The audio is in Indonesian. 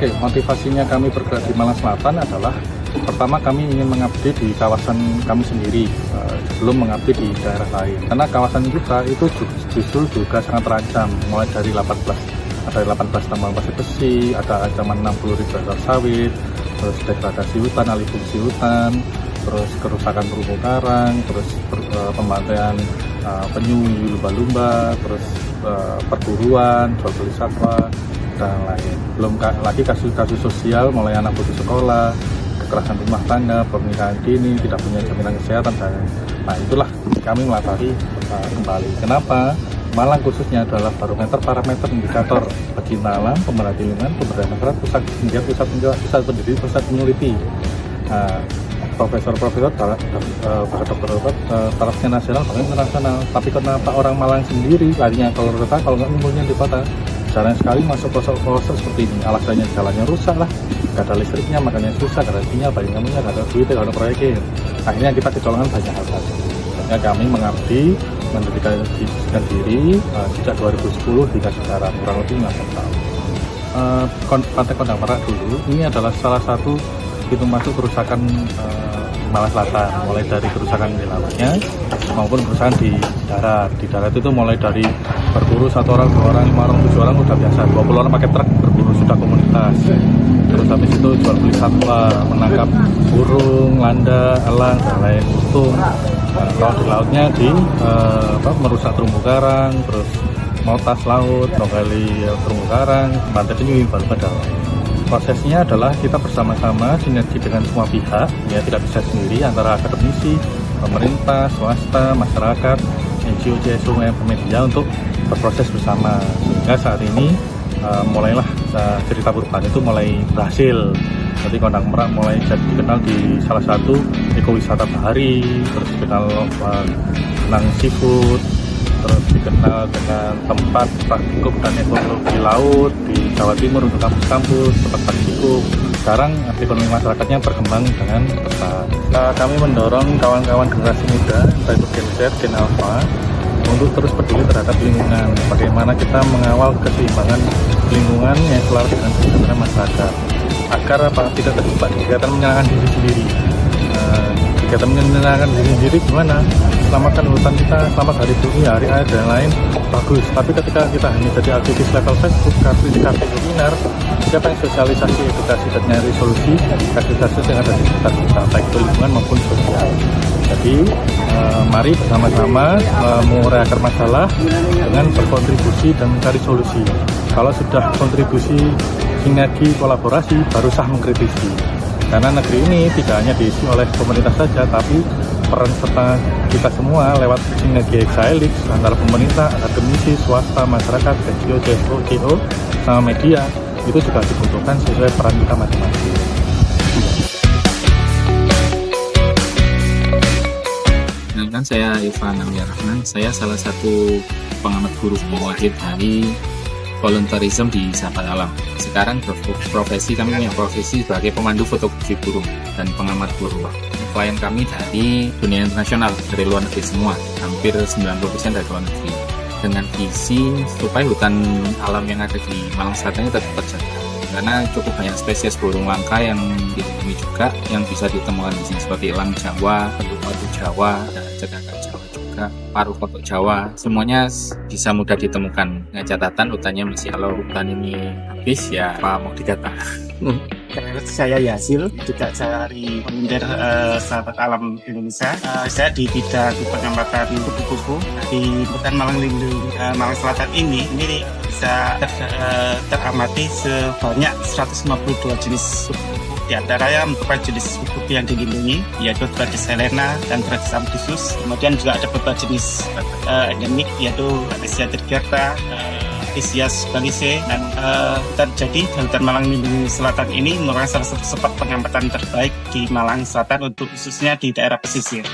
Oke, motivasinya kami bergerak di Malang Selatan adalah pertama kami ingin mengabdi di kawasan kami sendiri sebelum mengabdi di daerah lain. Karena kawasan kita itu justru juga sangat terancam, mulai dari 18 tambang pasir besi, ada ancaman 60.000 hektar sawit, terus degradasi hutan, alih fungsi hutan, terus kerusakan terumbu karang, terus pembantaian penyu, lumba-lumba, terus perburuan, jual beli satwa, dan lain. Belum lagi kasus-kasus sosial, mulai anak putus sekolah, kekerasan rumah tangga, pernikahan dini, tidak punya jaminan kesehatan, dan nah itulah kami melatari kembali. Kenapa? Malang khususnya adalah barometer parameter indikator pecinta alam, pemerhati lingkungan, pemberdayaan masyarakat, pusat pendiri, pusat peneliti. Profesor-profesor, dokter tarafnya nasional, bahkan internasional. Tapi kenapa orang Malang sendiri larinya keluar kota, kalau nggak ngumpulnya di kota? Jarang sekali masuk pelosok-pelosok seperti ini. Alasannya jalannya rusak lah, nggak ada listriknya, makanya susah, nggak ada sinyal, banyak kamunya, nggak ada duit, nggak ada proyeknya. Akhirnya kita kecolongan banyak hal tadi. Akhirnya kami mengabdi, mendirikan diri sejak 2010 hingga sekarang, kurang lebih 6 tahun. Pantai Kondang Merak dulu, ini adalah salah satu pintu masuk kerusakan Malang Selatan, mulai dari kerusakan di lautnya maupun kerusakan di darat. Di darat itu mulai dari berburu 1 orang, 2 orang, 5 orang, 7 orang udah biasa, 20 orang pakai truk berburu sudah komunitas. Terus habis itu jual beli satwa, menangkap burung, landa, elang, dan lain untung. Kalau di lautnya merusak terumbu karang, terus motas laut, menggali terumbu karang, pantai penyu, baru pada lain. Prosesnya adalah kita bersama-sama sinergi dengan semua pihak, ya tidak bisa sendiri, antara akademisi, pemerintah, swasta, masyarakat, NGO, CSO, media untuk berproses bersama. Sehingga saat ini mulailah cerita Purban itu mulai berhasil. Jadi Kondang Merak mulai dikenal di salah satu ekowisata bahari, terus dikenal tentang seafood, terus dikenal dengan tempat praktikum dan ekologi laut di Jawa Timur untuk kampus-kampus, tempat praktikum. Sekarang ekonomi masyarakatnya berkembang dengan pesat. Kami mendorong kawan-kawan generasi muda, baik Gen Z, Gen Alpha, untuk terus peduli terhadap lingkungan. Bagaimana kita mengawal keseimbangan lingkungan yang selaras dengan kesejahteraan masyarakat, agar tidak terjebak kegiatan menyalahkan diri sendiri. Kegiatan menyalahkan diri sendiri gimana? Selamatkan hutan kita, selamat hari bumi, hari air, dan lain bagus. Tapi ketika kita hanya jadi aktivis level Facebook, kafe webinar, siapa yang sosialisasi, edukasi, dan nyari solusi kasus-kasus yang ada di sekitar kita, baik itu lingkungan maupun sosial. Jadi mari bersama-sama mengurai akar masalah dengan berkontribusi dan mencari solusi. Kalau sudah kontribusi, sinergi, kolaborasi, baru sah mengkritisi. Karena negeri ini tidak hanya diisi oleh pemerintah saja, tapi peran serta kita semua lewat sinergi Exaelix antara pemerintah, akademisi, swasta, masyarakat, NGO, CSO, sama media, itu juga dibutuhkan sesuai peran kita masing-masing. Dengan saya Irfan Amir Rahman, saya salah satu pengamat burung wajib dari volunteerism di Sahabat Alam. Sekarang profesi kami punya profesi sebagai pemandu fotografi burung dan pengamat burung. Klien kami dari dunia internasional, dari luar negeri semua, hampir 90% dari luar negeri. Dengan visi supaya hutan alam yang ada di Malang Selatan ini tetap terjaga. Karena cukup banyak spesies burung langka yang dilindungi juga, yang bisa ditemukan di sini seperti elang Jawa, patu Jawa, dan cedaka Jawa juga, paruh kotok Jawa, semuanya bisa mudah ditemukan. Dengan catatan hutannya masih, kalau hutan ini habis ya apa mau dikata. Saya Yasil, juga dari pemimpin Sahabat Alam Indonesia. Saya di bidang pengamatan kupu-kupu di hutan Malang Lindung Malang Selatan ini bisa teramati sebanyak 152 jenis kupu-kupu. Di antaranya beberapa jenis kupu-kupu yang dilindungi, yaitu Turdus helena dan Turdus ambrosius. Kemudian juga ada beberapa jenis endemik, yaitu Acacia trigerta, Isias balise, dan jadi hutan Malang Lindung Selatan ini merupakan salah satu spot pengamatan terbaik di Malang Selatan, untuk khususnya di daerah pesisir.